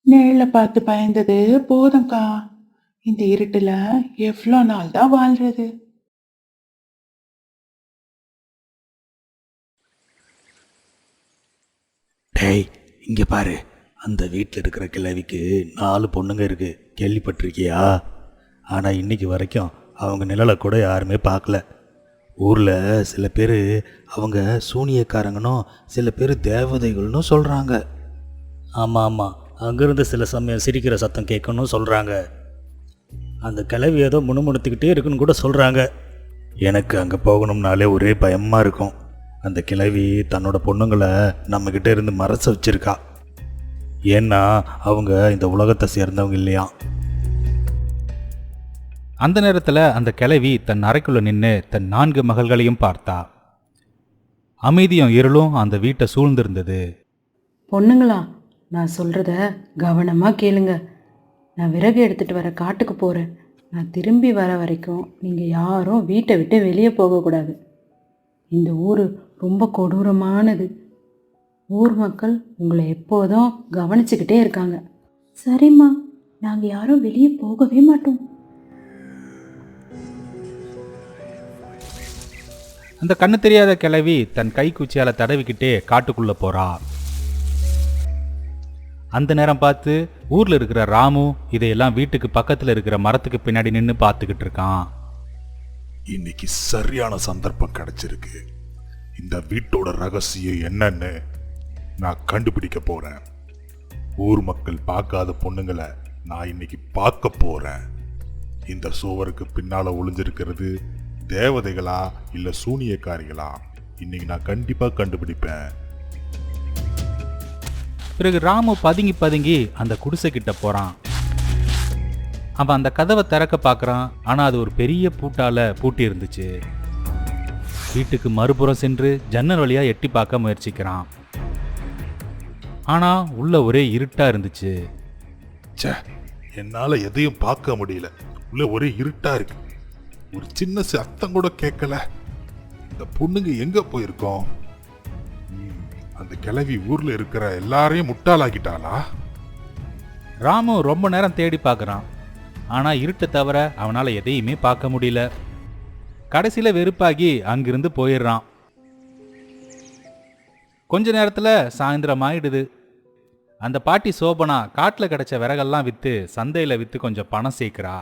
நிழல பார்த்து பயந்தது போதும்க்கா. இந்த இருட்டுல எவ்வளோ நாள் தான் வாழ்றது? டேய், இங்கே பாரு. அந்த வீட்டில் இருக்கிற கிழவிக்கு 4 பொண்ணுங்க இருக்கு, கேள்விப்பட்டிருக்கியா? ஆனால் இன்னைக்கு வரைக்கும் அவங்க நிழலை கூட யாருமே பார்க்கல. ஊரில் சில பேர் அவங்க சூனியக்காரங்கனும் சில பேர் தேவதைகள்னு சொல்கிறாங்க. ஆமாம் ஆமாம், அங்கேருந்து சில சமயம் சிரிக்கிற சத்தம் கேட்கணும்னு சொல்கிறாங்க. அந்த கிழவி ஏதோ முணுமுணுத்துக்கிட்டே இருக்குன்னு கூட சொல்கிறாங்க. எனக்கு அங்கே போகணும்னாலே ஒரே பயமாக இருக்கும். அந்த கிழவி தன்னோட பொண்ணுங்களை நம்மக்கிட்ட இருந்து மறைச்சு வச்சிருக்கா. ஏன்னா அவங்க இந்த உலகத்தை சேர்ந்தவங்க இல்லையா. அந்த நேரத்தில் அந்த கிழவி தன் அறைக்குள்ள நின்று தன் 4 மகள்களையும் பார்த்தா. அமைதியும் இருளும் அந்த வீட்டை சூழ்ந்திருந்தது. பொண்ணுங்களா, நான் சொல்கிறத கவனமாக கேளுங்க. நான் விறகு எடுத்துகிட்டு வர காட்டுக்கு போகிறேன். நான் திரும்பி வர வரைக்கும் நீங்கள் யாரும் வீட்டை விட்டு வெளியே போகக்கூடாது. இந்த ஊர் ரொம்ப கொடூரமானது. ஊர் மக்கள் உங்களை எப்போதும் கவனிச்சுக்கிட்டே இருக்காங்க. சரிம்மா, நாங்கள் யாரும் வெளியே போகவே மாட்டோம். அந்த கண்ணு தெரியாத கிழவி தன் கைக்குச்சியால தடவிக்கிட்டே காட்டுக்குள்ள போறா. அந்த நேரம் பார்த்து ஊர்ல இருக்கிற ராமு இதையெல்லாம் வீட்டுக்கு பக்கத்துல இருக்கிற மரத்துக்கு பின்னாடி நின்று பார்த்துக்கிட்டு இருக்கான். இன்னைக்கு சரியான சந்தர்ப்பம் கிடைச்சிருக்கு. இந்த வீட்டோட ரகசியம் என்னன்னு நான் கண்டுபிடிக்க போறேன். ஊர் மக்கள் பார்க்காத பொண்ணுங்களை நான் இன்னைக்கு பார்க்க போறேன். இந்த சுவருக்கு பின்னால ஒளிஞ்சிருக்கிறது தேவதைகளா இல்ல சூனியக்காரிகளா? இன்னைக்கு நான் கண்டிப்பா கண்டுபிடிப்பேன். பிறகு ராமு பதுங்கி பதுங்கி அந்த குடிசை கிட்ட போறான். அவன் அந்த கதவை திறக்க பார்க்கறான். ஆனா அது ஒரு பெரிய பூட்டால பூட்டி இருந்துச்சு. வீட்டுக்கு மறுபுறம் சென்று ஜன்னல் வழியா எட்டி பார்க்க முயற்சிக்கிறான். ஆனா உள்ள ஒரே இருட்டா இருந்துச்சு. ச்சே, என்னால எதையும் பார்க்க முடியல. உள்ள ஒரே இருட்டா இருக்கு. ஒரு சின்ன சத்தம் கூட கேட்கல. இந்த பொண்ணுங்க எங்க போயிருக்கோம்? அந்த கிழவி ஊர்ல இருக்கிற எல்லாரையும் முட்டாளாக்கிட்டாளா? ராமு ரொம்ப நேரம் தேடி பார்க்கறான். ஆனா இருட்டை தவிர அவனால எதையுமே பார்க்க முடியல. கடைசியில வெறுப்பாகி அங்கிருந்து போயிடுறான். கொஞ்ச நேரத்துல சாயந்தரம் ஆயிடுது. அந்த பாட்டி சோபனா காட்டுல கிடைச்ச விறகெல்லாம் வித்து சந்தையில வித்து கொஞ்சம் பணம் சேர்க்கிறா.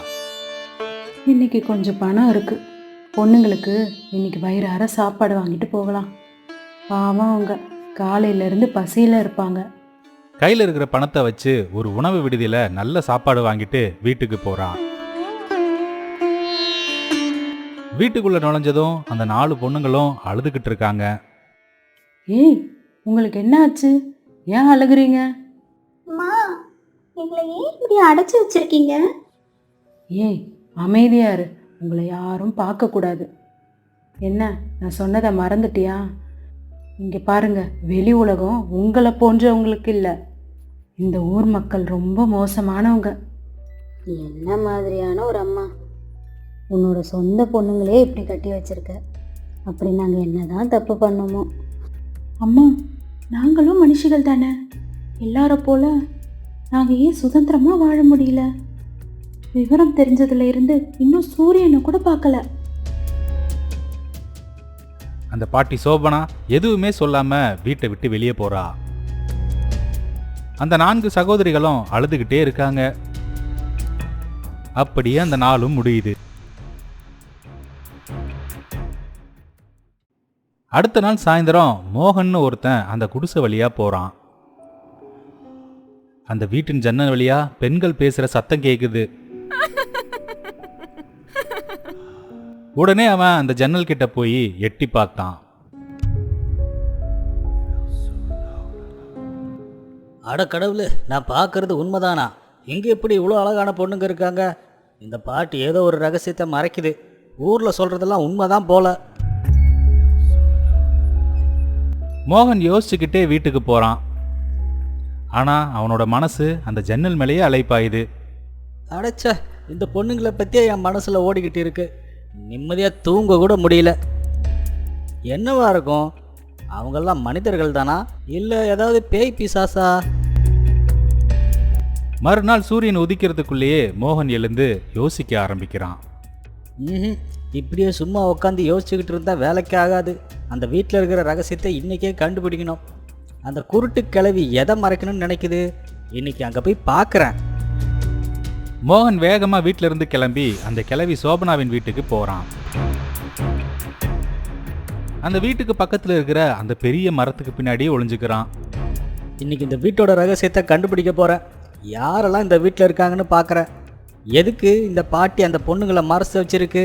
இன்னைக்கு கொஞ்சம் பணம் இருக்கு. பொண்ணுங்களுக்கு இன்னைக்கு வயிறார சாப்பாடு வாங்கிட்டு போகலாம். பாவம், அவங்க காலையிலேருந்து பசியில் இருப்பாங்க. கையில இருக்கிற பணத்தை வச்சு ஒரு உணவு விடுதியில நல்ல சாப்பாடு வாங்கிட்டு வீட்டுக்கு போறான். வீட்டுக்குள்ள நுழைஞ்சதும் அந்த 4 பொண்ணுங்களும் அழுதுகிட்டு இருக்காங்க. ஏய், உங்களுக்கு என்ன ஆச்சு? ஏன் அழுகுறீங்க? அம்மா, எங்களை ஏன் இப்படி அடைச்சி வச்சிருக்கீங்க? ஏய், அமைதியா இரு. உங்களை யாரும் பார்க்கக்கூடாது. என்ன, நான் சொன்னதை மறந்துட்டியா? இங்கே பாருங்க, வெளி உலகம் உங்களை போன்றவங்களுக்கு இல்லை. இந்த ஊர் மக்கள் ரொம்ப மோசமானவங்க. என்ன மாதிரியான ஒரு அம்மா? உன்னோட சொந்த பொண்ணுங்களே இப்படி கட்டி வச்சிருக்க. அப்படி நாங்கள் என்னதான் தப்பு பண்ணோமோ? அம்மா, நாங்களும் மனுஷிகள் தானே. எல்லார போல நாங்கள் ஏன் சுதந்திரமாக வாழ முடியல? விவரம் தெரிஞ்சதுல இருந்து இன்னும் சூரியனை கூட பார்க்கல. அந்த பாட்டி சோபனா எதுவுமே சொல்லாம வீட்டை விட்டு வெளியே போறா. அந்த 4 சகோதரிகளும் அழுதுகிட்டே இருக்காங்க. அப்படியே அந்த நாளும் முடியுது. அடுத்த நாள் சாயந்தரம் மோகன்னு ஒருத்தன் அந்த குடிசை வழியா போறான். அந்த வீட்டின் ஜன்னல் வழியா பெண்கள் பேசுற சத்தம் கேக்குது. உடனே அவன் அந்த ஜன்னல் கிட்ட போய் எட்டி பார்த்தான். அட கடவுளே, நான் பார்க்கறது உண்மைதானா? இங்கே எப்படி இவ்வளோ அழகான பொண்ணுங்க இருக்காங்க? இந்த பாட்டி ஏதோ ஒரு ரகசியத்தை மறைக்குது. ஊரில் சொல்கிறதெல்லாம் உண்மைதான் போல. மோகன் யோசிச்சுக்கிட்டே வீட்டுக்கு போறான். ஆனா அவனோட மனசு அந்த ஜன்னல் மேலேயே அலைப்பாயுது. அடைச்ச, இந்த பொண்ணுங்களை பற்றியே என் மனசில் ஓடிக்கிட்டு இருக்கு. நிம்மதியாக தூங்க கூட முடியல. என்னவா இருக்கும்? அவங்கெல்லாம் மனிதர்கள் தானா, இல்லை ஏதாவது பேய் பிசாசா? மறுநாள் சூரியன் உதிக்கிறதுக்குள்ளேயே மோகன் எழுந்து யோசிக்க ஆரம்பிக்கிறான். ம், இப்படியே சும்மா உட்காந்து யோசிச்சுக்கிட்டு இருந்தால் வேலைக்கு ஆகாது. அந்த வீட்டில் இருக்கிற ரகசியத்தை இன்றைக்கே கண்டுபிடிக்கணும். அந்த குருட்டு கிளவி எதை மறைக்கணும்னு நினைக்குது, இன்னைக்கு அங்கே போய் பார்க்குறேன். மோகன் வேகமா வீட்டில இருந்து கிளம்பி அந்த கிழவி சோபனாவின் வீட்டுக்கு போறான். அந்த வீட்டுக்கு பக்கத்துல இருக்கிற அந்த பெரிய மரத்துக்கு பின்னாடியே ஒளிஞ்சுக்கிறான். இன்னைக்கு இந்த வீட்டோட ரகசியத்தை கண்டுபிடிக்க போகிறேன். யாரெல்லாம் இந்த வீட்டில் இருக்காங்கன்னு பார்க்குறேன். எதுக்கு இந்த பாட்டி அந்த பொண்ணுங்களை மறைச்சு வச்சிருக்கு?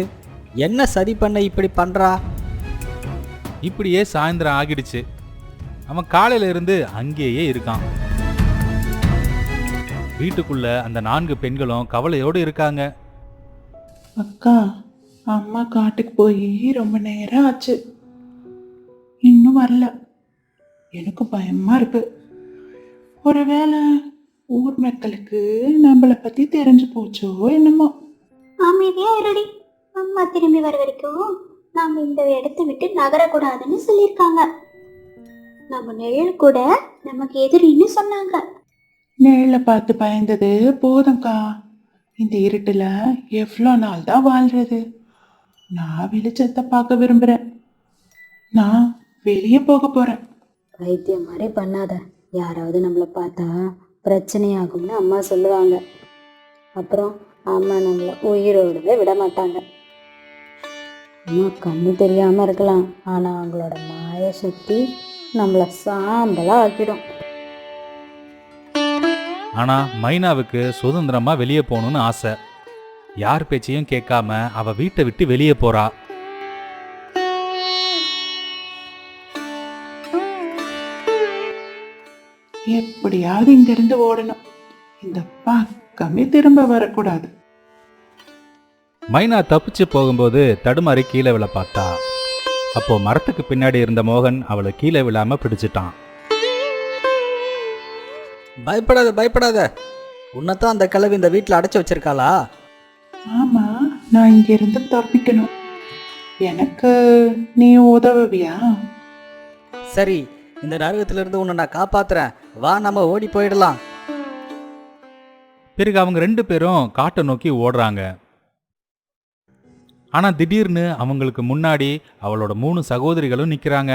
என்ன சதி பண்ண இப்படி பண்ணுறா? இப்படியே சாயந்தரம் ஆகிடுச்சு. அவன் காலையில இருந்து அங்கேயே இருக்கான். வீட்டுக்குள்ள அந்த 4 பெண்களும் கவலையோடு இருக்காங்க. அக்கா, அம்மா காட்டுக்கு போய் ரொம்ப நேரம் ஆச்சு, இன்னும் வரல. எனக்கு பயமா இருக்கு. ஒருவேளை ஊர் மக்களுக்கு நம்மளை பத்தி தெரிஞ்சு போச்சோ என்னமோ. அமைதியா இருடி. அம்மா திரும்பி வர வரைக்கும் நாம இந்த இடத்தை விட்டு நகரக்கூடாதுன்னு சொல்லியிருக்காங்க. நம்ம நிழல் கூட நமக்கு எதிரின்னு சொன்னாங்க. நிழலை பார்த்து பயந்தது போதும்க்கா. இந்த இருட்டுல எவ்வளோ நாள் தான் வாழ்றது? நான் வெளிச்சத்தை பார்க்க விரும்புறேன். நான் வெளியே போக போறேன். வைத்தியம் மாதிரி பண்ணாத. யாராவது நம்மளை பார்த்தா பிரச்சனையாகும்னு அம்மா சொல்லுவாங்க. அப்புறம் அம்மா நம்மளை உயிரோடவே விட மாட்டாங்க. அம்மா கண்ணு தெரியாம இருக்கலாம், ஆனா அவங்களோட மாய சக்தி நம்மளை சாம்பலா ஆக்கிடும். ஆனா மைனாவுக்கு சுதந்திரமா வெளியே போகணும்னு ஆசை. யார் பேச்சையும் கேட்காம அவ வீட்டை விட்டு வெளியே போறா. எப்படியாவது இங்கிருந்து ஓடணும். இந்த பக்கமே திரும்ப வரக்கூடாது. மைனா தப்பிச்சு போகும்போது தடுமாறி கீழே விழ பார்த்தா. அப்போ மரத்துக்கு பின்னாடி இருந்த மோகன் அவளை கீழே விழாம பிடிச்சிட்டான். பயப்படாத பயப்படாத. உன்னைத்தான் அந்த கிழவி இந்த வீட்டில் அடைச்சி வச்சிருக்காளா? ஆமா, நான் இங்கிருந்து தப்பிக்கணும். எனக்கு நீ உதவுவியா? சரி, இந்த நரகத்திலிருந்து உன்னை நான் காப்பாத்துறேன். வா, நம்ம ஓடி போயிடலாம். பிறகு அவங்க 2 பேரும் காட்டை நோக்கி ஓடுறாங்க. ஆனா திடீர்னு அவங்களுக்கு முன்னாடி அவளோட 3 சகோதரிகளும் நிக்கிறாங்க.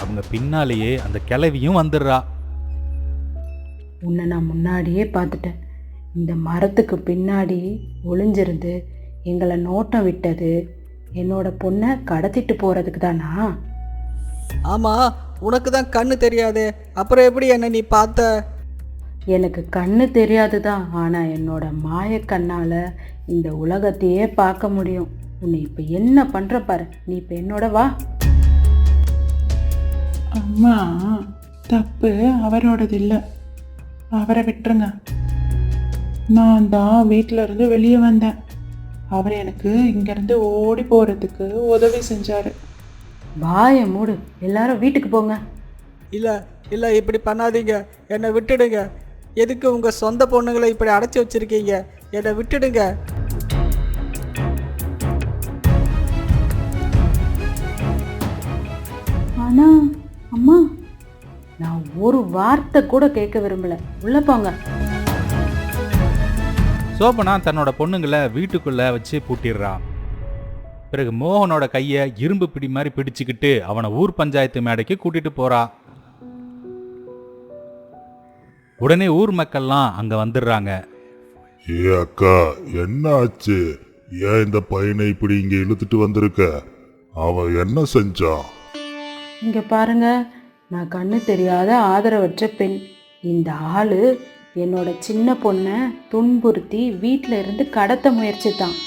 அவங்க பின்னாலேயே அந்த கிழவியும் வந்துடுறா. உன்னை நான் முன்னாடியே பார்த்துட்டேன். இந்த மரத்துக்கு பின்னாடி ஒளிஞ்சிருந்து எங்களை நோட்டம் விட்டது என்னோட பொண்ணை கடத்திட்டு போகிறதுக்கு தானா? ஆமா, உனக்கு தான் கண்ணு தெரியாதே, அப்புறம் எப்படி என்ன நீ பார்த்த? எனக்கு கண்ணு தெரியாது தான், ஆனால் என்னோட மாயக்கண்ணால் இந்த உலகத்தையே பார்க்க முடியும். உன்னை இப்போ என்ன பண்ணுற பாரு. நீ இப்போ என்னோட வா. அம்மா, தப்பு அவரோடது இல்லை. அவரை விட்டுருங்க. நான் தான் வீட்டில இருந்து வெளியே வந்தேன். அவர் எனக்கு இங்கேருந்து ஓடி போகிறதுக்கு உதவி செஞ்சார். வாயை மூடு. எல்லாரும் வீட்டுக்கு போங்க. இல்லை இல்லை, இப்படி பண்ணாதீங்க. என்னை விட்டுடுங்க. எதுக்கு உங்கள் சொந்த பொண்ணுங்களை இப்படி அடைச்சி வச்சிருக்கீங்க? என்னை விட்டுடுங்க. ஆனால் அம்மா, நான் ஒரு வார்த்தை கூட கேட்க விரும்பல. உள்ள போங்க. சோபனா தன்னோட பொண்ணுங்களை வீட்டுக்குள்ள வச்சு பூட்டிடுறா. பிறகு மோகனோட கையை இரும்பு பிடி மாதிரி பிடிச்சுக்கிட்டு அவனை ஊர் பஞ்சாயத்து மேடைக்கு கூட்டிட்டு போறா. உடனே ஊர் மக்கள்லாம் அங்க வந்துடுறாங்க. ஏ அக்கா, என்ன ஆச்சு? ஏன் இந்த பையனை இப்படி இங்க இழுத்துட்டு வந்திருக்க? அவன் என்ன செஞ்சான்? இங்க பாருங்க, நான் கண்ணு தெரியாத ஆதரவற்ற பெண். இந்த ஆளு என்னோட சின்ன பொண்ணை துன்புறுத்தி வீட்டில் இருந்து கடத்த முயற்சித்தான்.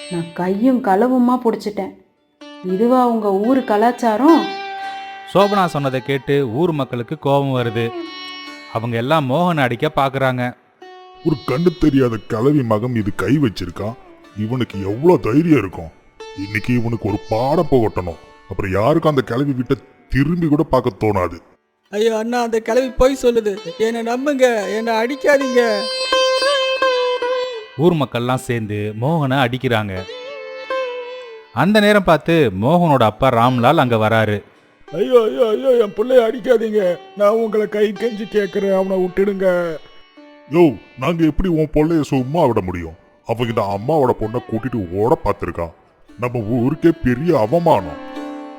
நான் கையும் களவுமா பிடிச்சிட்டேன். இதுவா உங்க ஊர் கலாச்சாரம்? சோபனா சொன்னதை கேட்டு ஊர் மக்களுக்கு கோபம் வருது. அவங்க எல்லாம் மோகனை அடிக்க பாக்குறாங்க. ஒரு கண்ணு தெரியாத கிழவி மகன் இது கை வச்சிருக்கான். இவனுக்கு எவ்வளவு தைரியம் இருக்கும்? இன்னைக்கு இவனுக்கு ஒரு பாடம் போகட்டணும். அப்புறம் யாருக்கும் அந்த கிழவி விட்ட திரும்பி கூட பார்க்க தோணாது. ஐயோ அண்ணா, அந்த கிழவி போய் சொல்லுது. என்னை நம்புங்க, என்னை அடிக்காதீங்க. ஊர் மக்கள்லாம் சேர்ந்து மோகனை அடிக்கிறாங்க. அந்த நேரம் பார்த்து மோகனோட அப்பா ராம்லால் அங்க வராரு. ஐயோ ஐயோ ஐயோ, என் பிள்ளைய அடிக்காதீங்க. நான் உங்களை கை கெஞ்சி கேட்குறேன், அவனை விட்டுடுங்க. யோ, நாங்க எப்படி உன் பொள்ளைய சும்மா விட முடியும்? அவங்க இந்த அம்மாவோட பொண்ணை கூட்டிட்டு ஓட பார்த்துருக்கான். நம்ம ஊருக்கே பெரிய அவமானம்.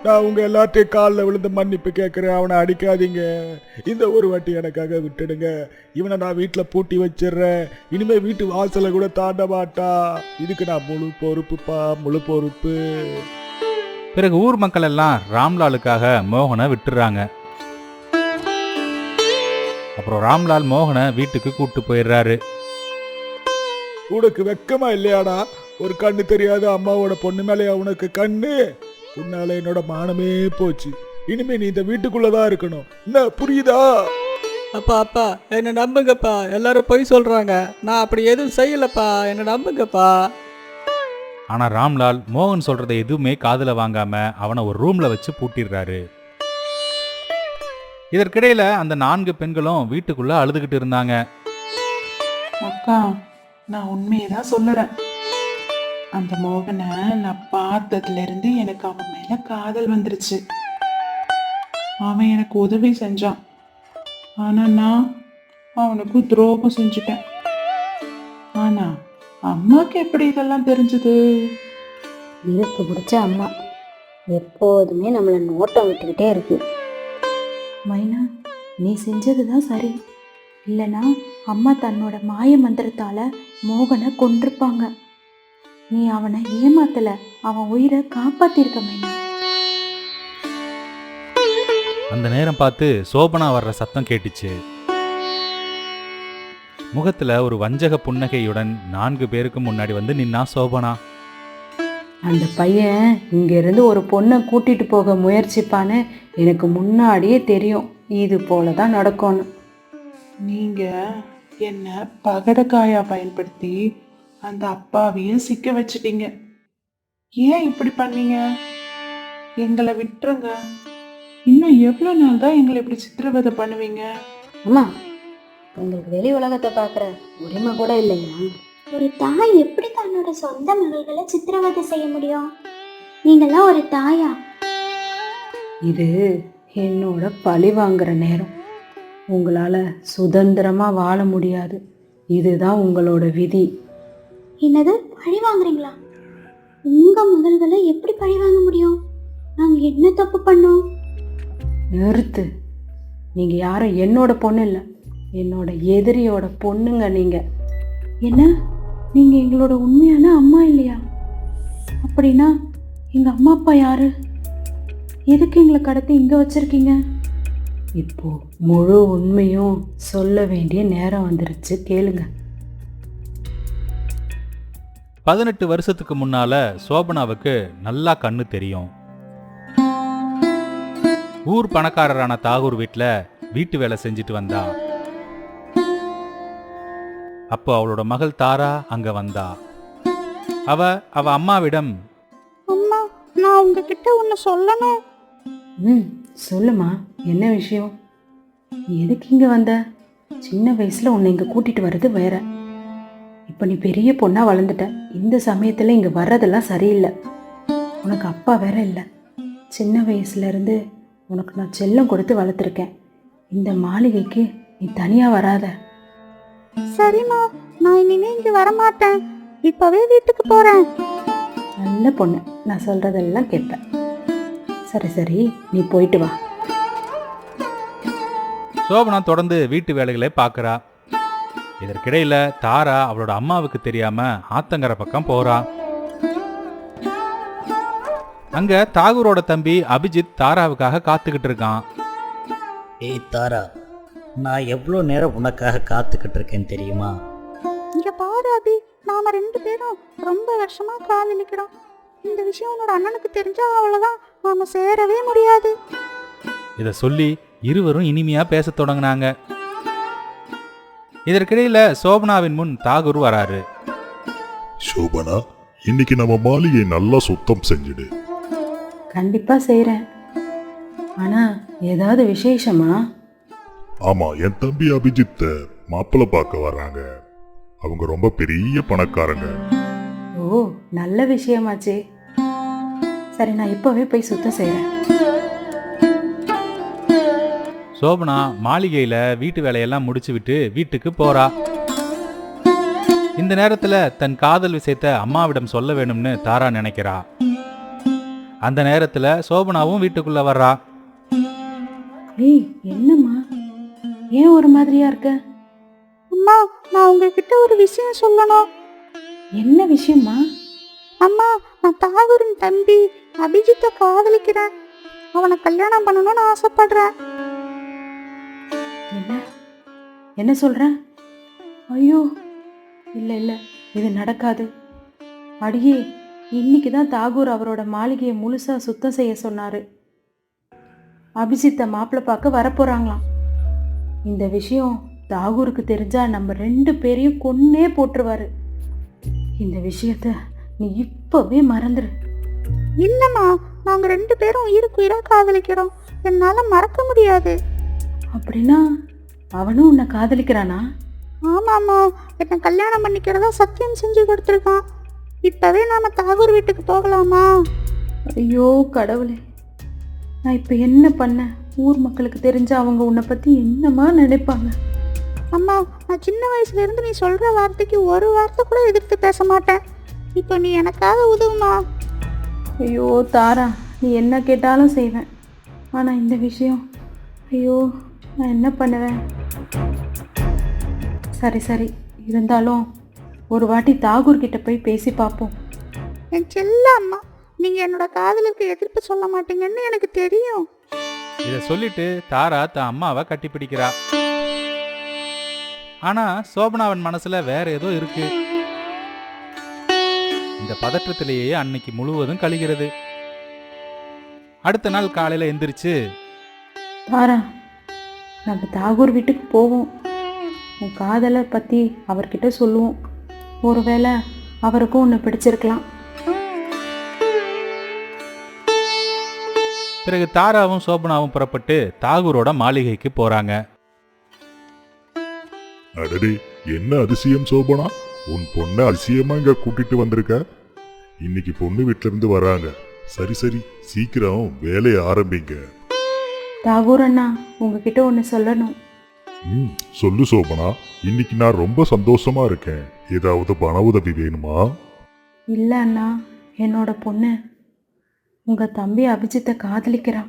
நான் உங்க எல்லாத்தையும் காலில் விழுந்து மன்னிப்பு கேட்குறேன், அவனை அடிக்காதீங்க. இந்த ஒரு வாட்டி எனக்காக விட்டுடுங்க. இவனை நான் வீட்டில் பூட்டி வச்சிடுறேன். இனிமே வீட்டு வாசலை கூட தாண்ட மாட்டா. இதுக்கு நான் முழு பொறுப்புப்பா, முழு பொறுப்பு. பிறகு ஊர் மக்கள் எல்லாம் ராம்லாலுக்காக மோகனை விட்டுறாங்க. அப்புறம் ராம்லால் மோகனை வீட்டுக்கு கூட்டு போயிடுறாரு. உனக்கு வெக்கமா இல்லையாடா? ஒரு கண்ணு தெரியாத அம்மாவோட பொண்ணு மேலே உனக்கு கண்ணு. உன்னால என்னோட மானமே போச்சு. இனிமே நீ இந்த வீட்டுக்குள்ளதான் இருக்கணும். என்ன புரியுதா? அப்பா அப்பா என்னை நம்புங்கப்பா, எல்லாரும் பொய் சொல்றாங்க. நான் அப்படி எதுவும் செய்யலப்பா, என்னை நம்புங்கப்பா. ஆனா ராம்லால் மோகன் சொல்றதை எதுவுமே காதுல வாங்காம அவனை ஒரு ரூம்ல வச்சு பூட்டிடுறாரு. இதற்கிடையில அந்த 4 பெண்களும் வீட்டுக்குள்ள அழுதுகிட்டு இருந்தாங்க. அக்கா, நான் உண்மையை தான் சொல்லுறேன். அந்த மோகனை நான் பார்த்ததுல இருந்து எனக்கு அவன் மேல காதல் வந்துருச்சு. அவன் எனக்கு உதவி செஞ்சான். ஆனா நான் அவனுக்கு துரோகம் செஞ்சுட்டேன். ஆனா அம்மாக்கு எப்படி இதெல்லாம் தெரிஞ்சது? இழுத்து பிடிச்ச அம்மா எப்போதுமே நம்மளை நோட்டம் விட்டுக்கிட்டே இருக்கு. மைனா, நீ செஞ்சது தான் சரி. இல்லைனா அம்மா தன்னோட மாய மந்திரத்தால் மோகனை கொன்றிருப்பாங்க. நீ அவனை ஏமாத்தல, அவன் உயிரை காப்பாத்திருக்க மைனா. அந்த நேரம் பார்த்து சோபனா வர்ற சத்தம் கேட்டுச்சு. முகத்துல ஒரு வஞ்சக புன்னகையுடன் 4 பேருக்கு முன்னாடி வந்து நின்னா சோபனா. அந்த பையன் இங்கிருந்து ஒரு பொண்ணை கூட்டிட்டு போக முயற்சிப்பான்னு எனக்கு முன்னாடியே தெரியும். இது போல தான் நடக்கும்னு. நீங்க என்ன பகடக்காயா பயன்படுத்தி அந்த அப்பாவையும் சிக்க வச்சிட்டீங்க. ஏன் இப்படி பண்ணீங்க? எங்களை விட்டுருங்க. இன்னும் எவ்வளோ நாள் தான் எங்களை இப்படி சித்திரவதை பண்ணுவீங்க? அம்மா, உங்களுக்கு வெளி உலகத்தை பார்க்குற உரிமை கூட இல்லையா? ஒரு தாய் எப்படி தன்னோட சொந்த மகள்களை சித்திரவதை செய்ய முடியும்? நீங்களாம் ஒரு தாயா? இது என்னோட பழி வாங்குற நேரம். உங்களால் சுதந்திரமாக வாழ முடியாது. இதுதான் உங்களோட விதி. என்னது, பழி வாங்குறீங்களா? உங்க மகள்களை எப்படி பழி வாங்க முடியும்? நாங்க என்ன தப்பு பண்ணோம்? நிறுத்து. நீங்கள் யாரும் என்னோட பொண்ணு இல்லை, என்னோட எதிரியோட பொண்ணுங்க. நீங்கள் என்ன, நீங்கள் எங்களோட உண்மையான அம்மா இல்லையா? அப்படின்னா எங்கள் அம்மா அப்பா யாரு? எதுக்கு எங்களை கடத்தி இங்கே வச்சுருக்கீங்க? இப்போ முழு உண்மையும் சொல்ல வேண்டிய நேரம் வந்துருச்சு, கேளுங்க. 18 வருஷத்துக்கு முன்னால சோபனாவுக்கு நல்லா கண்ணு தெரியும். ஊர் பணக்காரரான தாகூர் வீட்டில் வீட்டு வேலை செஞ்சுட்டு வந்தா. அப்போ அவளோட மகள் தாரா அங்க வந்தா. அவ அம்மாவிடம், அம்மா, நான் உங்ககிட்ட ஒன்று சொல்லணும். சொல்லுமா, என்ன விஷயம்? நீ எதுக்கு இங்கே வந்த? சின்ன வயசில் உன்னை இங்கே கூட்டிகிட்டு வர்றது வேற. இப்போ நீ பெரிய பொண்ணாக வளர்ந்துட்ட. இந்த சமயத்தில் இங்கே வர்றதெல்லாம் சரியில்லை. உனக்கு அப்பா வேற இல்லை. சின்ன வயசுலேருந்து உனக்கு நான் செல்லம் கொடுத்து வளர்த்துருக்கேன். இந்த மாளிகைக்கு நீ தனியாக வராத. சரிம்மா, நான் இனிமே இங்கே வரமாட்டேன். இப்போவே வீட்டுக்கு போகிறேன். நல்ல பொண்ணு, நான் சொல்கிறதெல்லாம் கேட்பேன். சரி சரி, நீ போயிட்டு வா. சோபனா தொடர்ந்து வீட்டு வேலைகளை பார்க்கறா. இதற்கிடையில தாரா அவளோட அம்மாவுக்கு தெரியாம ஆத்தங்கரை பக்கம் போறா. அங்க தாகூரோட தம்பி அபிஜித் தாராவுக்காக காத்துக்கிட்டு இருக்கான். ஏய் தாரா, நான் எவ்வளோ நேரம் உனக்காக காத்துக்கிட்டு இருக்கேன்னு தெரியுமா? இங்கே பாரு அபி, நாம 2 பேரும் ரொம்ப வருஷமாக காதலிக்கிறோம். இந்த விஷயம் உன்னோட அண்ணனுக்கு தெரிஞ்சா அவ்வளோதான், நாம சேரவே முடியாது. இதை சொல்லி இருவரும் இனிமையா பேசத் தொடங்கினாங்க. இதற்கிடையில சோபனாவின் முன் தாகூர் வராரு. சோபனா, இன்னைக்கு நம்ம மாளிகை நல்லா சுத்தம் செஞ்சுடு. கண்டிப்பாக செய்கிறேன். ஆனால் ஏதாவது விசேஷமா? ஆமா, என் தம்பி அபிஜித் மாப்பிள்ளை பார்க்க வர்றாங்க. அவங்க ரொம்ப பெரிய பணக்காரங்க. ஓ, நல்ல விஷயமாச்சே. சரி, நான் இப்போவே போய் சுத்தம் செய்கிறேன். சோபனா மாளிகையில வீட்டு வேலையெல்லாம் முடிச்சு விட்டு வீட்டுக்கு போறா. இந்த நேரத்துல தன் காதல் விஷயத்த அம்மாவிடம் சொல்ல வேணும்னு தாரா நினைக்கிறா. அந்த நேரத்துல சோபனாவும் வீட்டுக்குள்ள வர்றா. ஏய் என்னம்மா, ஏன் ஒரு மாதிரியா இருக்க? அம்மா, நான் உங்ககிட்ட ஒரு விஷயம் சொல்லணும். என்ன விஷயம்மா? அம்மா, நான் தாகூரின் தம்பி அபிஜித்தை காதலிக்கிறேன். அவனை கல்யாணம் பண்ணணும்னு ஆசைப்படுறேன். என்ன என்ன சொல்ற? ஐயோ, இல்லை இல்லை, இது நடக்காது. அடியே, இன்னைக்கு தான் தாகூர் அவரோட மாளிகையை முழுசா சுத்தம் செய்ய சொன்னாரு. அபிஜித்தை மாப்பிள்ளை பார்க்க வரப்போறாங்களாம். இந்த விஷயம் தாகூருக்கு தெரிஞ்சா நம்ம 2 பேரையும் கொன்னே போட்டுருவாரு. இந்த விஷயத்த நீ இப்பவே மறந்துரு. இல்லம்மா, நாங்க 2 பேரும் உயிருக்கு உயிரா காதலிக்கிறோம். என்னால மறக்க முடியாது. அப்படின்னா அவனும் உன்னை காதலிக்கிறானா? ஆமாம்மா, என்னை கல்யாணம் பண்ணிக்கிறதா சத்தியம் செஞ்சு கொடுத்துருக்கான். இப்பவே நாம தாகூர் வீட்டுக்கு போகலாமா? ஐயோ கடவுளே, நான் இப்போ என்ன பண்ணேன்? ஊர் மக்களுக்கு தெரிஞ்சா அவங்க உன்னை பற்றி என்னமா நினைப்பாங்க? அம்மா, நான் சின்ன வயசுல இருந்து நீ சொல்ற வார்த்தைக்கு ஒரு வார்த்தை கூட எதிர்த்து பேச மாட்டேன். இப்போ நீ எனக்காக உதவுமா? ஐயோ தாரா, நீ என்ன கேட்டாலும் செய்வேன். ஆனால் இந்த விஷயம், ஐயோ நான் என்ன பண்ணுவேன்? சரி சரி, இருந்தாலும் ஒரு வாட்டி தாகூர் கிட்ட போய் பேசி பார்ப்போம். என் செல்ல அம்மா, நீங்க என்னோட காதலுக்கு எதிர்ப்பு சொல்ல மாட்டீங்கன்னு எனக்கு தெரியும். இதை சொல்லிட்டு தாரா தன் அம்மாவை கட்டி பிடிக்கிறா. ஆனா சோபனாவன் மனசுல வேற ஏதோ இருக்கு. இந்த பதற்றத்திலேயே அன்னைக்கு முழுவதும் கழிகிறது. அடுத்த நாள் காலையில எந்திரிச்சு, தாரா, நம்ம தாகூர் வீட்டுக்கு போவோம். உன் காதலை பற்றி அவர்கிட்ட சொல்லுவோம். ஒருவேளை அவருக்கும் உன்னை பிடிச்சிருக்கலாம். பிறகு தாராவும் சோபனாவும் புறப்பட்டு தாகூரோட மாளிகைக்கு போறாங்க. அடடே, என்ன அதிசயம் சோபனா! உன் பொண்ணை அதிசயமா இங்க கூட்டிட்டு வந்திருக்க. இன்னைக்கு பொண்ணு வீட்டுல இருந்து வராங்க. சரி சரி, சீக்கிரம் வேலையை ஆரம்பிங்க. தாகூர் அண்ணா, உங்ககிட்ட ஒன்று சொல்லணும். சொல்லு சோபனா, இன்னைக்கு நான் ரொம்ப சந்தோஷமா இருக்கேன். ஏதாவது பண உதவி வேணுமா? இல்லை அண்ணா, என்னோட பொண்ணு உங்கள் தம்பி அபிஜித்தை காதலிக்கிறான்.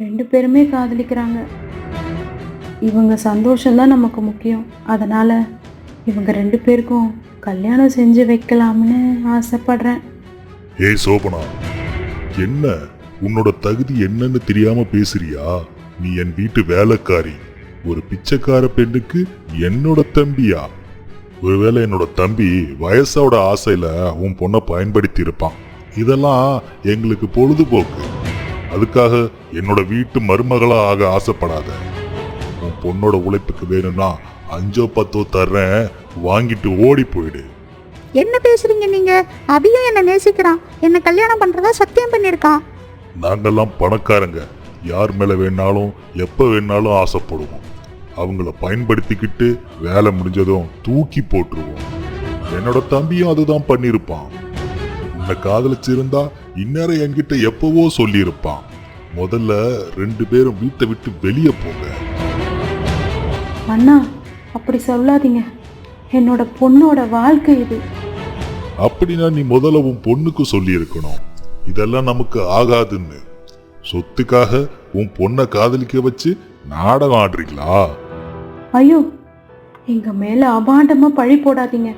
2 பேருமே காதலிக்கிறாங்க. இவங்க சந்தோஷம்தான் நமக்கு முக்கியம். அதனால் இவங்க 2 பேருக்கும் கல்யாணம் செஞ்சு வைக்கலாம்னு ஆசைப்படுறேன். ஏய் சோபனா, என்ன உன்னோட தகுதி என்னன்னு தெரியாம பேசுறியா? நீ என் வீட்டு வேலைக்காரி. ஒரு பிச்சைக்கார பெண்ணுக்கு என்னோட தம்பியா? ஒருவேளை என்னோட தம்பி வயசோட ஆசையில உன் பொண்ணை பயன்படுத்தி இருப்பான். இதெல்லாம் எங்களுக்கு பொழுதுபோக்கு. அதுக்காக என்னோட வீட்டு மருமகளா ஆக ஆசைப்படாத. உன் பொண்ணோட உழைப்புக்கு வேணும்னா 5-10 தர்றேன், வாங்கிட்டு ஓடி போயிடு. என்ன பேசுறீங்க நீங்க? அபியும் என்ன நேசிக்கிறான். என்ன கல்யாணம் பண்றதா சத்தியம் பண்ணிருக்கான். நாங்கெல்லாம் பணக்காரங்க. யார் மேல வேணாலும் எப்ப வேணாலும் ஆசைப்படுவோம். அவங்கள பயன்படுத்திக்கிட்டு வேலை முடிஞ்சதும் தூக்கி போட்டுருவோம். என்னோட தம்பியும் அதுதான் பண்ணிருப்பான். உன்னை காதலிச்சிருந்தா இந்நேரம் என்கிட்ட எப்பவோ சொல்லியிருப்பான். முதல்ல 2 பேரும் வீட்டை விட்டு வெளியே போங்க. அண்ணா, அப்படி சொல்லாதீங்க. என்னோட பொண்ணோட வாழ்க்கை இது. அப்படின்னா நீ முதல்ல உன் பொண்ணுக்கு சொல்லி இருக்கணும், இதெல்லாம் நமக்கு ஆகாதுன்னு. சொத்துக்காக உன் பொண்ணை காதலிக்க வச்சு நாடகம் ஆடுறீங்களா? ஐயோ, எங்க மேல அபாண்டமா பழி போடாதீங்க.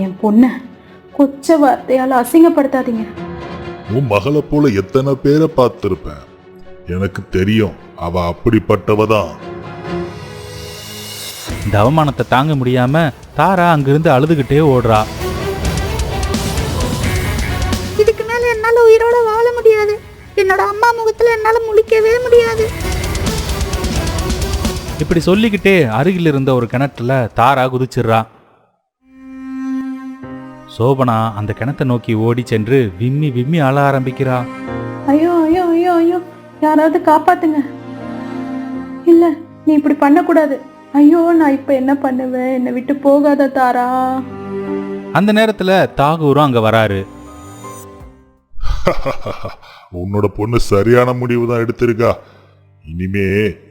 என் பொண்ண கொச்ச வார்த்தையால அசிங்கப்படுத்தாதீங்க. உன் மகளை போல எத்தனை பேரை பார்த்திருப்பேன். எனக்கு தெரியும், அவ அப்படிப்பட்டவதான். இந்த அவமானத்தை தாங்க முடியாம தாரா அங்கிருந்து அழுதுகிட்டே ஓடுறா. இதுக்கு மேல என்னால உயிரோட வாழ முடியாது. என்னோட அம்மா முகத்துல என்னால முழிக்கவே முடியாது. இப்படி சொல்லிக்கிட்டே அருகில் இருந்த ஒரு கிணற்றுல தாரா குதிச்சிடுறா. சோபனா அந்த கிணத்தை நோக்கி ஓடி சென்று விம்மி விம்மி அழ ஆரம்பிக்கிறா. ஐயோ ஐயோ ஐயோ ஐயோ, யாராவது காப்பாத்துங்க. இல்ல, நீ இப்படி பண்ணக்கூடாது. ஐயோ, நான் இப்ப என்ன பண்ணுவேன்? என்னை விட்டு போகாத தாரா. அந்த நேரத்துல தாகூரும் அங்க வராரு. உன்னோட பொண்ணு சரியான முடிவு தான் எடுத்திருக்கா. இனிமே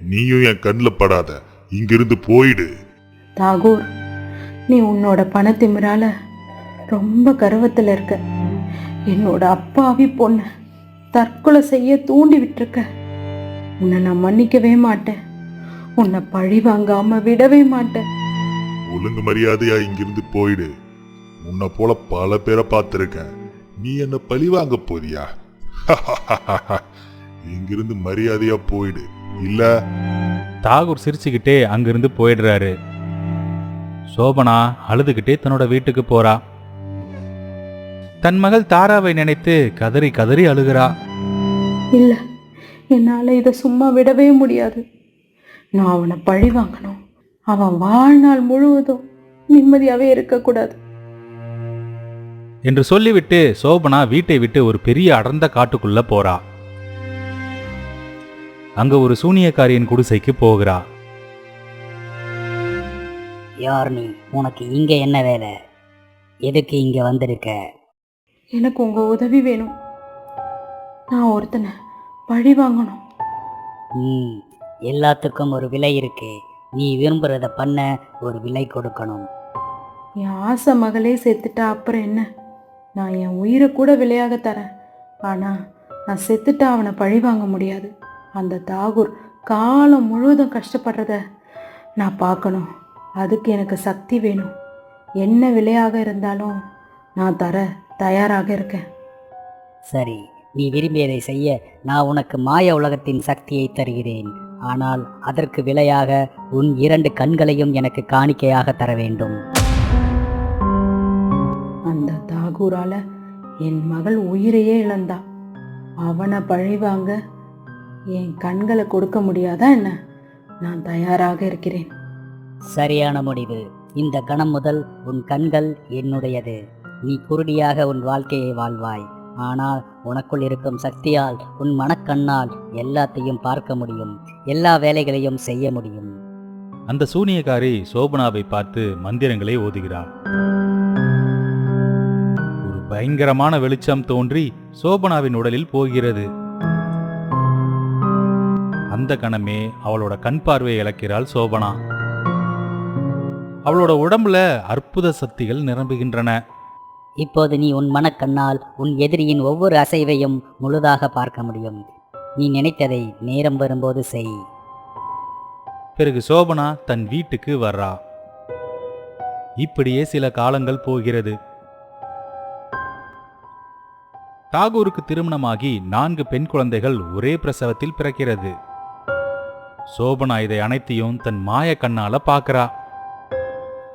நீயும் என் கண்ணில் படாத, இங்கிருந்து போயிடு. தாகூர், நீ உன்னோட பணத்திமிரால ரொம்ப கர்வத்தில் இருக்க. என்னோட அப்பாவி பொண்ணை தற்கொலை செய்ய தூண்டி விட்டுருக்க. உன்னை நான் மன்னிக்கவே மாட்டேன். உன்னை பழி வாங்காம விடவே மாட்டேன். ஒழுங்கு மரியாதையா இங்கிருந்து போயிடு. உன்னை போல பல பேரை பார்த்திருக்கேன். நீ என்ன பழி வாங்க போறியா? இங்கிருந்து மரியாதையா போயிடு, இல்ல தாகூர் சிரிச்சுக்கிட்டே அங்கிருந்து போயிடுறாரு. சோபனா அழுதுகிட்டே தன்னோட வீட்டுக்கு போறா. தன் மகள் தாராவை நினைத்து கதறி கதறி அழுகிறா. இல்லை, என்னால் இதை சும்மா விடவே முடியாது. நான் அவனை பழி வாங்கணும். அவன் வாழ்நாள் முழுவதும் நிம்மதியாகவே இருக்கக்கூடாது என்று சொல்லிவிட்டு சோபனா வீட்டை விட்டு ஒரு பெரிய அடர்ந்த காட்டுக்குள்ள போறா. அங்க ஒரு சூனியக்காரியின் குடிசைக்கு போகிறா. யார் நீ? உனக்கு இங்க என்ன வேலை? எதுக்கு இங்க வந்திருக்க? எனக்கு உங்கள் உதவி வேணும். நான் ஒருத்தனை பழி வாங்கணும். எல்லாத்துக்கும் ஒரு விலை இருக்கு. நீ விரும்புறத பண்ண ஒரு விலை கொடுக்கணும். என் ஆசை மகளே செத்துட்டா அப்புறம் என்ன? நான் என் உயிரை கூட விலையாக தரேன். ஆனால் நான் செத்துட்டா அவனை பழி வாங்க முடியாது. அந்த தாகூர் காலம் முழுவதும் கஷ்டப்படுறத நான் பார்க்கணும். அதுக்கு எனக்கு சக்தி வேணும். என்ன விலையாக இருந்தாலும் நான் தர தயாராக இருக்கேன். சரி, நீ விரும்பியதை செய்ய நான் உனக்கு மாய உலகத்தின் சக்தியை தருகிறேன். ஆனால் அதற்கு விலையாக உன் 2 கண்களையும் எனக்கு காணிக்கையாக தர வேண்டும். அந்த தாகூரால என் மகள் உயிரையே இழந்தா. அவனை பழிவாங்க என் கண்களை கொடுக்க முடியாதா என்ன? நான் தயாராக இருக்கிறேன். சரியான முடிவு. இந்த கணம் முதல் உன் கண்கள் என்னுடையது. நீ குருடியாக உன் வாழ்க்கையை வாழ்வாய். ஆனால் உனக்குள் இருக்கும் சக்தியால் உன் மனக்கண்ணால் எல்லாத்தையும் பார்க்க முடியும். எல்லா வேலைகளையும் செய்ய முடியும். அந்த சூனியக்காரி சோபனாவை பார்த்து மந்திரங்களை ஓதுகிறாள். ஒரு பயங்கரமான வெளிச்சம் தோன்றி சோபனாவின் உடலில் போகிறது. அந்த கணமே அவளோட கண் பார்வையை இழக்கிறாள் சோபனா. அவளோட உடம்புல அற்புத சக்திகள் நிரம்புகின்றன. இப்போது நீ உன் மனக்கண்ணால் உன் எதிரியின் ஒவ்வொரு அசைவையும் முழுதாக பார்க்க முடியும். நீ நினைத்ததை நேரம் வரும்போது செய். பிறகு சோபனா தன் வீட்டுக்கு வர்றா. இப்படியே சில காலங்கள் போகிறது. தாகூருக்கு திருமணமாகி 4 பெண் குழந்தைகள் ஒரே பிரசவத்தில் பிறக்கிறது. சோபனா இதை அனைத்தையும் தன் மாய கண்ணால பார்க்கறா.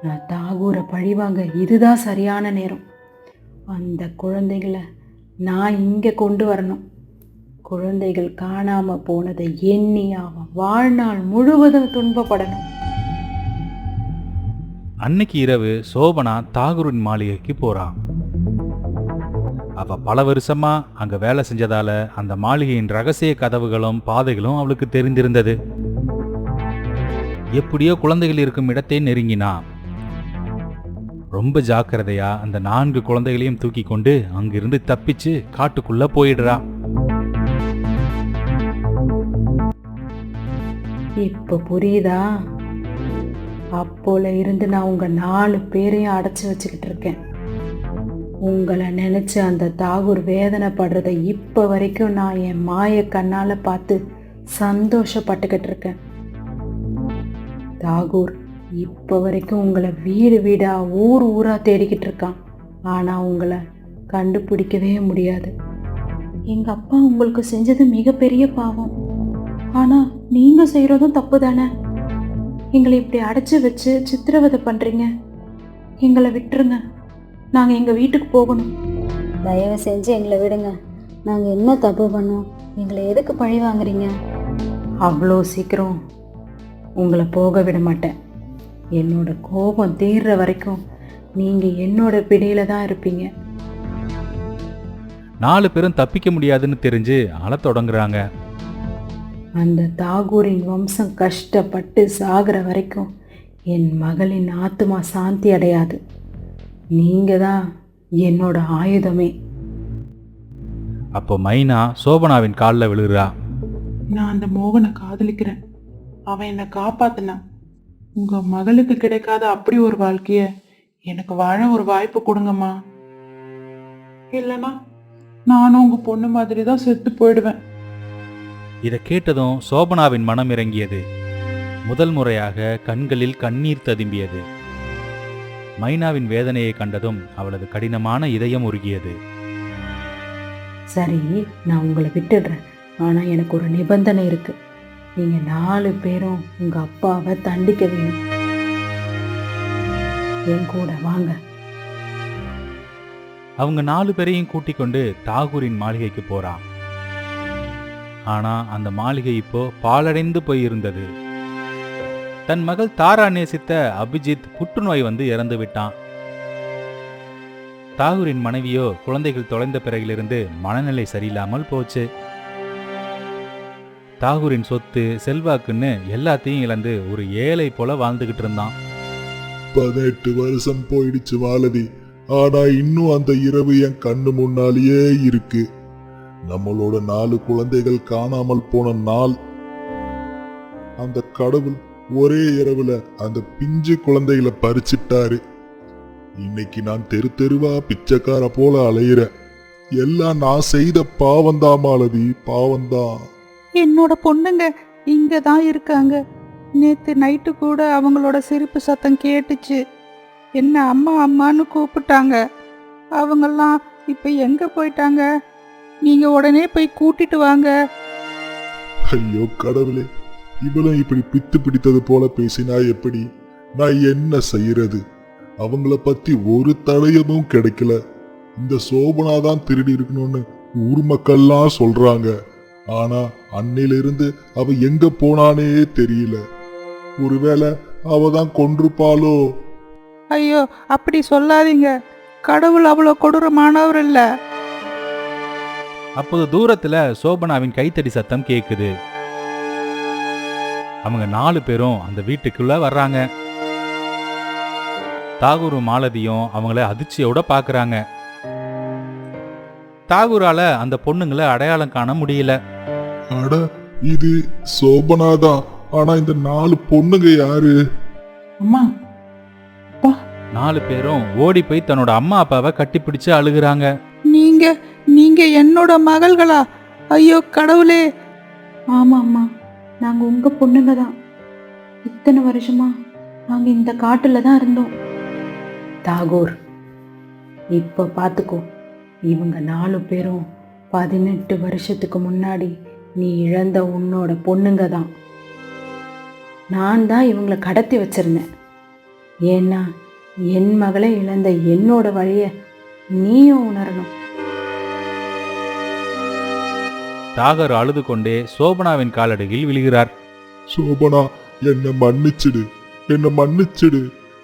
நான் தாகூரை பழிவாங்க இதுதான் சரியான நேரம். அந்த குழந்தைகளை நான் இங்கே கொண்டு வரணும். குழந்தைகள் காணாமல் போனதை எண்ணி அவன் வாழ்நாள் முழுவதும் துன்பப்படணும். அன்னைக்கு இரவு சோபனா தாகூரின் மாளிகைக்கு போறா. அவ பல வருஷமா அங்க வேலை செஞ்சதால அந்த மாளிகையின் ரகசிய கதவுகளும் பாதைகளும் அவளுக்கு தெரிந்திருந்தது. எப்படியோ குழந்தைகள் இருக்கும் இடத்தை நெருங்கினா. ரொம்ப ஜாக்கிரதையா அந்த 4 குழந்தைகளையும் தூக்கி கொண்டு அங்கிருந்து தப்பிச்சு காட்டுக்குள்ள போயிடுறா. இப்போ புரியுதா? அப்போல இருந்து நான் உங்க 4 பேரையும் அடைச்சி வச்சுக்கிட்டு இருக்கேன். உங்களை நினைச்சு அந்த தாகூர் வேதனைப்படுறதை இப்போ வரைக்கும் நான் என் மாய கண்ணால பார்த்து சந்தோஷப்பட்டுக்கிட்டு இருக்கேன். தாகூர் இப்போ வரைக்கும் உங்களை வீடு வீடா ஊர் ஊரா தேடிக்கிட்டு இருக்கான். ஆனால் உங்களை கண்டுபிடிக்கவே முடியாது. எங்கள் அப்பா உங்களுக்கு செஞ்சது மிகப்பெரிய பாவம். ஆனால் நீங்கள் செய்கிறதும் தப்பு தானே? எங்களை இப்படி அடைச்சி வச்சு சித்திரவதை பண்ணுறீங்க. எங்களை விட்டுருங்க. நாங்கள் எங்கள் வீட்டுக்கு போகணும். தயவு செஞ்சு எங்களை விடுங்க. நாங்கள் என்ன தப்பு பண்ணோம்? எங்களை எதுக்கு பழி வாங்குறீங்க? அவ்வளோ சீக்கிரம் உங்களை போக விட மாட்டேன். என்னோட கோபம் தீர்ற வரைக்கும் நீங்கள் என்னோட பிடியில தான் இருப்பீங்க. 4 பேரும் தப்பிக்க முடியாதுன்னு தெரிஞ்சு அழத் தொடங்குறாங்க. அந்த தாகூரின் வம்சம் கஷ்டப்பட்டு சாகிற வரைக்கும் என் மகளின் ஆத்மா சாந்தி அடையாது. நீங்கள் தான் என்னோட ஆயுதமே. அப்போ மைனா சோபனாவின் காலில் விழுகிறா. நான் அந்த மோகனை காதலிக்கிறேன். அவன் என்னை காப்பாத்தினான். உங்க மகளுக்கு கிடைக்காத அப்படி ஒரு வாழ்க்கைய எனக்கு வாழ ஒரு வாய்ப்பு கொடுங்கம்மா. இல்லைன்னா நானும் உங்க பொண்ணு மாதிரி தான் செத்து போயிடுவேன். இதை கேட்டதும் சோபனாவின் மனம் இறங்கியது. முதல் முறையாக கண்களில் கண்ணீர் ததும்பியது. மைனாவின் வேதனையை கண்டதும் அவளது கடினமான இதயம் உருகியது. சரி, நான் உங்களை விட்டுடுறேன். ஆனால் எனக்கு ஒரு நிபந்தனை இருக்கு. நீங்கள் 4 பேரும் உங்கள் அப்பாவை தண்டிக்க வேணும். என் கூட வாங்க. அவங்க 4 பேரையும் கூட்டிக் கொண்டு தாகூரின் மாளிகைக்கு போறான். ஆனா அந்த மாளிகை இப்போ பாழடைந்து போயிருந்தது. தன் மகள் தாரா நேசித்த அபிஜித் புற்றுநோய் வந்து இறந்து விட்டான். தாகூரின் மனைவியோ குழந்தைகள் தொலைந்த பிறகிலிருந்து மனநிலை சரியில்லாமல் போச்சு. தாகூரின் சொத்து செல்வாக்குன்னு எல்லாத்தையும் இழந்து ஒரு ஏழை போல வாழ்ந்துகிட்டு இருந்தான். 18 வருஷம் போயிடுச்சு மாலதி. ஆனா இன்னும் அந்த இரவு என் கண்ணு முன்னாலேயே இருக்கு. நம்மளோட 4 குழந்தைகள் காணாமல் போன நாள். அந்த கடவுள் ஒரே இரவுல அந்த பிஞ்சு குழந்தைகளை பறிச்சிட்டாரு. இன்னைக்கு நான் தெரு தெருவா பிச்சைக்கார போல அலையிறேன். எல்லாம் நான் செய்த பாவம்தான் மாலதி, பாவம்தான். என்னோட பொண்ணுங்க இங்க தான் இருக்காங்க. நேத்து நைட்டு கூட அவங்களோட சிரிப்பு சத்தம் கேட்டுச்சு. என்ன அம்மா அம்மான்னு கூப்பிட்டாங்க. அவங்கெல்லாம் இப்ப எங்க போயிட்டாங்க? நீங்க உடனே போய் கூட்டிட்டு வாங்க. ஐயோ கடவுளே, இவளும் இப்படி பித்து பிடித்தது போல பேசினா எப்படி? நான் என்ன செய்யறது? அவங்கள பத்தி ஒரு தடயமும் கிடைக்கல. இந்த சோபனாதான் திருடி இருக்கணும்னு ஊர் மக்கள்லாம் சொல்றாங்க. ஆனா அன்னையிலிருந்து அவ எங்க போனானே தெரியல. ஒருவேளை அவ தான் கொன்றுப்பாளோ? ஐயோ, அப்படி சொல்லாதீங்க. கடவுள் அவ்வளோ கொடூரமானவர் இல்ல. அப்போது தூரத்துல சோபனாவின் கைத்தடி சத்தம் கேக்குது. அவங்க 4 பேரும் அந்த வீட்டுக்குள்ள வர்றாங்க. தாகூரும் மாலதியும் அவங்கள அதிர்ச்சியோட பாக்குறாங்க. தாகூரால அந்த பொண்ணுங்களை அடையாளம் காண முடியல. அட, இது சோபனாதான். ஆனா இந்த 4 பொண்ணுங்க யாரு? அம்மா, அப்பா, 4 பேரும் ஓடி போய் தன்னோட அம்மா அப்பாவை கட்டிப்பிடிச்சு அழுகுறாங்க. நீங்க என்னோட மகள்களா? ஐயோ கடவுளே! ஆமாம் அம்மா, நாங்கள் உங்கள் பொண்ணுங்க தான். இத்தனை வருஷமா நாங்கள் இந்த காட்டில் தான் இருந்தோம். தாகூர், இப்போ பார்த்துக்கோ. இவங்க 4 பேரும் 18 வருஷத்துக்கு முன்னாடி நீ இழந்த உன்னோட பொண்ணுங்க தான். நான் தான் இவங்களை கடத்தி வச்சிருந்தேன். ஏன்னா என் மகளை இழந்த என்னோட வழியை நீயும் உணரணும். தாகூர் அழுது கொண்டே சோபனாவின் காலடியில் விழுகிறார். சோபனா, என்ன மன்னிச்சிடு, என்ன மன்னிச்சிடு.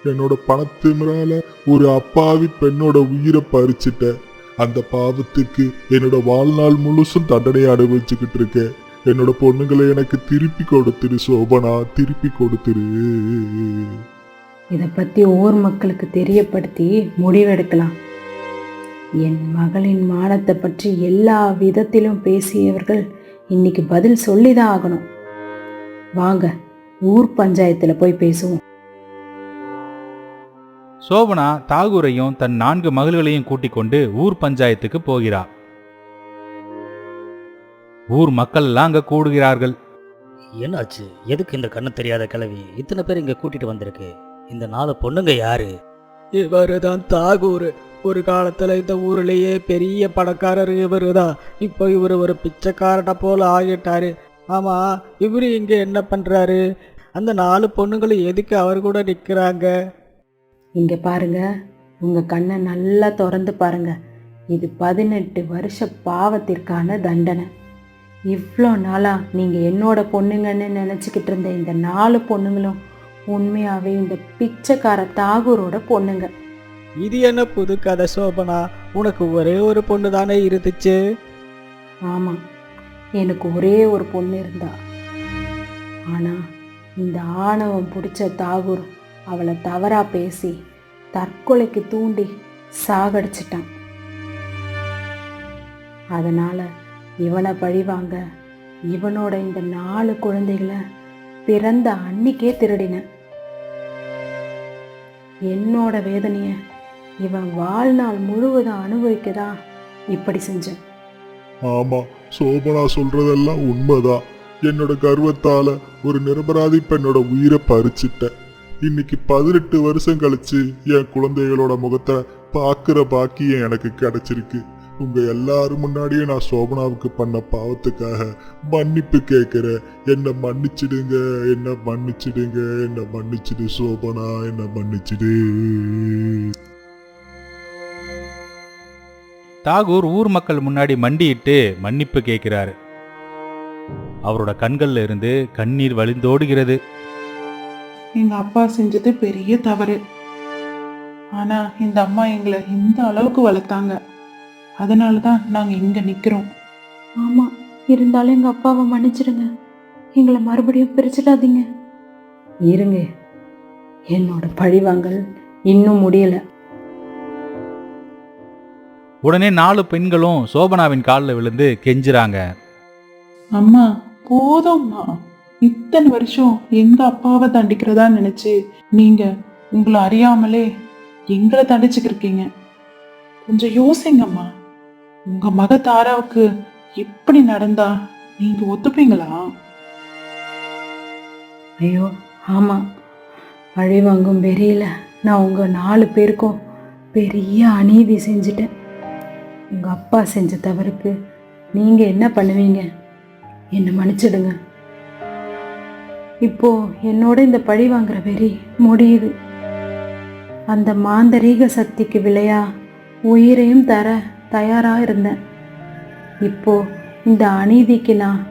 என்னோட பணத்தினால ஒரு அப்பாவி பெண்ணோட உயிரை பறிச்சிட்ட. அந்த பாவத்துக்கு என்னோட வாழ்நாள் முழுசும் தண்டனை அனுபவிச்சுக்கிட்டு இருக்கேன். என்னோட பொண்ணுங்களை எனக்கு திருப்பி கொடுத்துரு சோபனா, திருப்பி கொடுத்துரு. இதை பற்றி ஊர் மக்களுக்கு தெரியப்படுத்தி முடிவெடுக்கலாம். என் மகளின் மானத்தை பற்றி எல்லா விதத்திலும் பேசியவர்கள் இன்னைக்கு பதில் சொல்லிதான் ஆகணும். வாங்க, ஊர் பஞ்சாயத்தில் போய் பேசுவோம். சோபனா தாகூரையும் தன் 4 மகள்களையும் கூட்டிக் கொண்டு ஊர் பஞ்சாயத்துக்கு போகிறார். ஊர் மக்கள் எல்லாம் அங்க கூடுகிறார்கள். என்னாச்சு? எதுக்கு இந்த கண்ணு தெரியாத கிழவி இத்தனை பேர் இங்க கூட்டிட்டு வந்திருக்கு? இந்த 4 பொண்ணுங்க யாரு? இவரு தான் தாகூர். ஒரு காலத்துல இந்த ஊர்லயே பெரிய பணக்காரர் இவரு தான். இப்போ இவரு ஒரு பிச்சைக்காரனை போல ஆகிட்டாரு. ஆமா, இவரு இங்க என்ன பண்றாரு? அந்த 4 பொண்ணுங்களும் எதுக்கு அவர் கூட நிக்கிறாங்க? இங்கே பாருங்க, உங்கள் கண்ணை நல்லா திறந்து பாருங்க. இது 18 வருஷ பாவத்திற்கான தண்டனை. இவ்வளோ நாளாக நீங்கள் என்னோட பொண்ணுங்கன்னு நினச்சிக்கிட்டு இருந்த இந்த 4 பொண்ணுங்களும் உண்மையாகவே இந்த பிச்சைக்கார தாகூரோட பொண்ணுங்க. இது என்ன புது கதை சோபனா? உனக்கு ஒரே ஒரு பொண்ணு தானே இருந்துச்சு? ஆமாம், எனக்கு ஒரே ஒரு பொண்ணு இருந்தா. ஆனால் இந்த ஆணவம் பிடிச்ச தாகூர் அவளை தவறாக பேசி தற்கொலைக்கு தூண்டி சாகடிச்சிட்டான். அதனால் இவனை பழிவாங்க இவனோட இந்த 4 குழந்தைகளை பிறந்த அன்னைக்கே திருடினேன். என்னோட வேதனைய இவன் வாழ்நாள் முழுவதும் அனுபவிக்கதா இப்படி செஞ்சேன். ஆமா, சோபனா சொல்றதெல்லாம் உண்மைதான். என்னோட கர்வத்தால ஒரு நிரபராதி பெண்ணோட உயிரை பறிச்சிட்ட. இன்னைக்கு 18 வருஷம் கழிச்சு என் குழந்தைகளோட முகத்தை பார்க்குற பாக்கியம் எனக்கு கிடைச்சிருக்கு. உங்க எல்லாரும் முன்னாடியே நான் சோபனாவுக்கு பண்ண பாவத்துக்காக மன்னிப்பு கேட்கிறேன். என்னை மன்னிச்சிடுங்க, என்னை மன்னிச்சிடுங்க, என்னை மன்னிச்சிடு சோபனா, என்னை மன்னிச்சிடு. தாகூர் ஊர் மக்கள் முன்னாடி மண்டியிட்டு மன்னிப்பு கேட்கிறாரு. அவரோட கண்கள்ல இருந்து கண்ணீர் வழிந்தோடுகிறது. எங்க அப்பா செஞ்சது பெரிய தவறு. ஆனா இந்த அம்மா எங்களை இந்த அளவுக்கு வளர்த்தாங்க. அதனாலதான் நாங்க இங்க நிக்கிறோம். ஆமா, இருந்தாலும் எங்க அப்பாவை மன்னிச்சிடுங்க. எங்களை மறுபடியும் பிரிச்சிடாதீங்க. இருங்க, என்னோட பழிவாங்கல் இன்னும் முடியல. உடனே 4 பெண்களும் சோபனாவின் காலில் விழுந்து கெஞ்சுறாங்க. அம்மா போதும்மா, இத்தனை வருஷம் எங்க அப்பாவை தண்டிக்கிறதா நினைச்சு நீங்க உங்களை அறியாமலே எங்களை தண்டிச்சுக்கிருக்கீங்க. கொஞ்சம் யோசிங்கம்மா. உங்க மக தாராவுக்கு இப்படி நடந்தா நீங்க ஒத்துப்பீங்களா? ஐயோ ஆமா, பழி வாங்கும் வெறியில நான் உங்க 4 பேருக்கும் பெரிய அநீதி செஞ்சிட்டேன். உங்க அப்பா செஞ்ச தவறுக்கு நீங்க என்ன பண்ணுவீங்க? என்னை மன்னிச்சிடுங்க. இப்போ என்னோட இந்த பழி வாங்குற வெறி முடியுது. அந்த மாந்தரீக சக்திக்கு விலையா உயிரையும் தர தயாரா இருந்தேன். இப்போ இந்த அநீதிக்கு நான்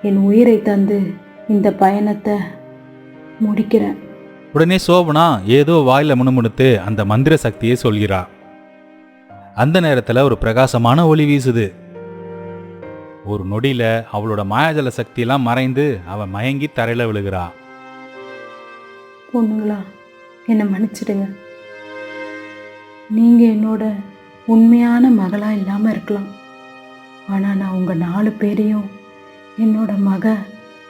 என் உயிரை தந்து இந்த பயணத்தை முடிக்கிறேன். உடனே சோபனா ஏதோ வாயில முணுமுணுத்து அந்த மந்திர சக்தியை சொல்கிறா. அந்த நேரத்துல ஒரு பிரகாசமான ஒளி வீசுது. ஒரு நொடியில அவளோட மாயாஜல சக்தியெல்லாம் மறைந்து அவன் மயங்கி தரையில விழுகிறா. பொண்ணுங்களா, என்னை மன்னிச்சிடுங்க. நீங்க என்னோட உண்மையான மகளா இல்லாம இருக்கலாம். ஆனா நான் உங்க 4 பேரையும் என்னோட மக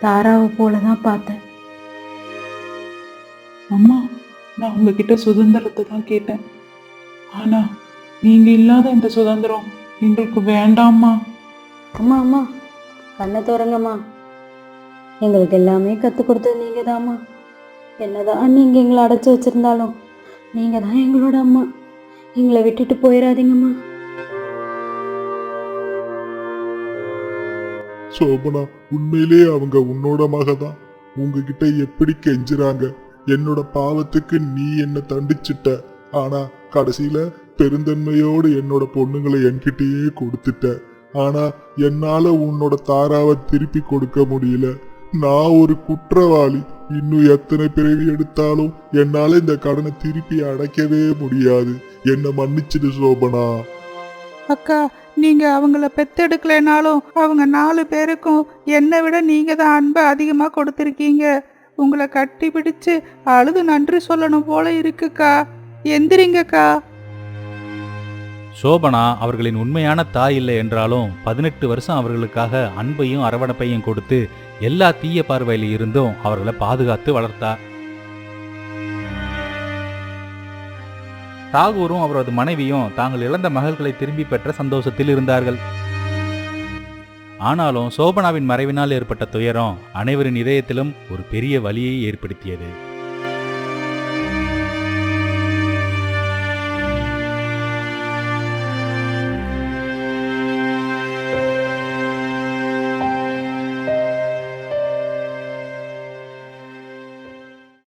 தாராவை போலதான் பார்த்தேன். அம்மா, நான் உங்ககிட்ட சுதந்திரத்தை தான் கேட்டேன். ஆனா நீங்க இல்லாத இந்த சுதந்திரம் எங்களுக்கு வேண்டாம்மா. அம்மா அம்மா, கண்ணை திறங்கம்மா. எங்களுக்கு எல்லாமே கற்றுக் கொடுத்தது நீங்கள் தான்மா. என்னதான் நீங்கள் எங்களை அடைச்சி வச்சுருந்தாலும் நீங்கள் தான் எங்களோட அம்மா. எங்களை விட்டுட்டு போயிடாதீங்கம்மா. சோபனா, உண்மையிலே அவங்க உன்னோட மகதான். உங்ககிட்ட எப்படி கெஞ்சுறாங்க. என்னோட பாவத்துக்கு நீ என்ன தண்டிச்சிட்ட. ஆனா கடைசியில பெருந்தன்மையோடு என்னோட பொண்ணுங்களை என்கிட்டயே கொடுத்துட்ட. ஆனா என்னால உன்னோட தாராவை திருப்பி கொடுக்க முடியல. நான் ஒரு குற்றவாளி. இன்னும் எத்தனை பிறவி எடுத்தாலும் என்னால இந்த கடனை திருப்பி அடைக்கவே முடியாது. என்னை மன்னிச்சிடு சோபனா. அக்கா, நீங்க அவங்கள பெத்தெடுக்கலைனாலும் அவங்க 4 பேருக்கும் என்னை விட நீங்க தான் அன்பை அதிகமா கொடுத்துருக்கீங்க. உங்களை கட்டி பிடிச்சு அழுது நன்றி சொல்லணும் போல இருக்குக்கா. எந்திரிங்கக்கா. சோபனா அவர்களின் உண்மையான தாய் இல்லை என்றாலும் 18 வருஷம் அவர்களுக்காக அன்பையும் அரவணைப்பையும் கொடுத்து எல்லா தீய பார்வையில இருந்தும் அவர்களை பாதுகாத்து வளர்த்தார். தாகூரும் அவரது மனைவியும் தாங்கள் இழந்த மகள்களை திரும்பி பெற்ற சந்தோஷத்தில் இருந்தார்கள். ஆனாலும் சோபனாவின் மறைவினால் ஏற்பட்ட துயரம் அனைவரின் இதயத்திலும் ஒரு பெரிய வலியை ஏற்படுத்தியது.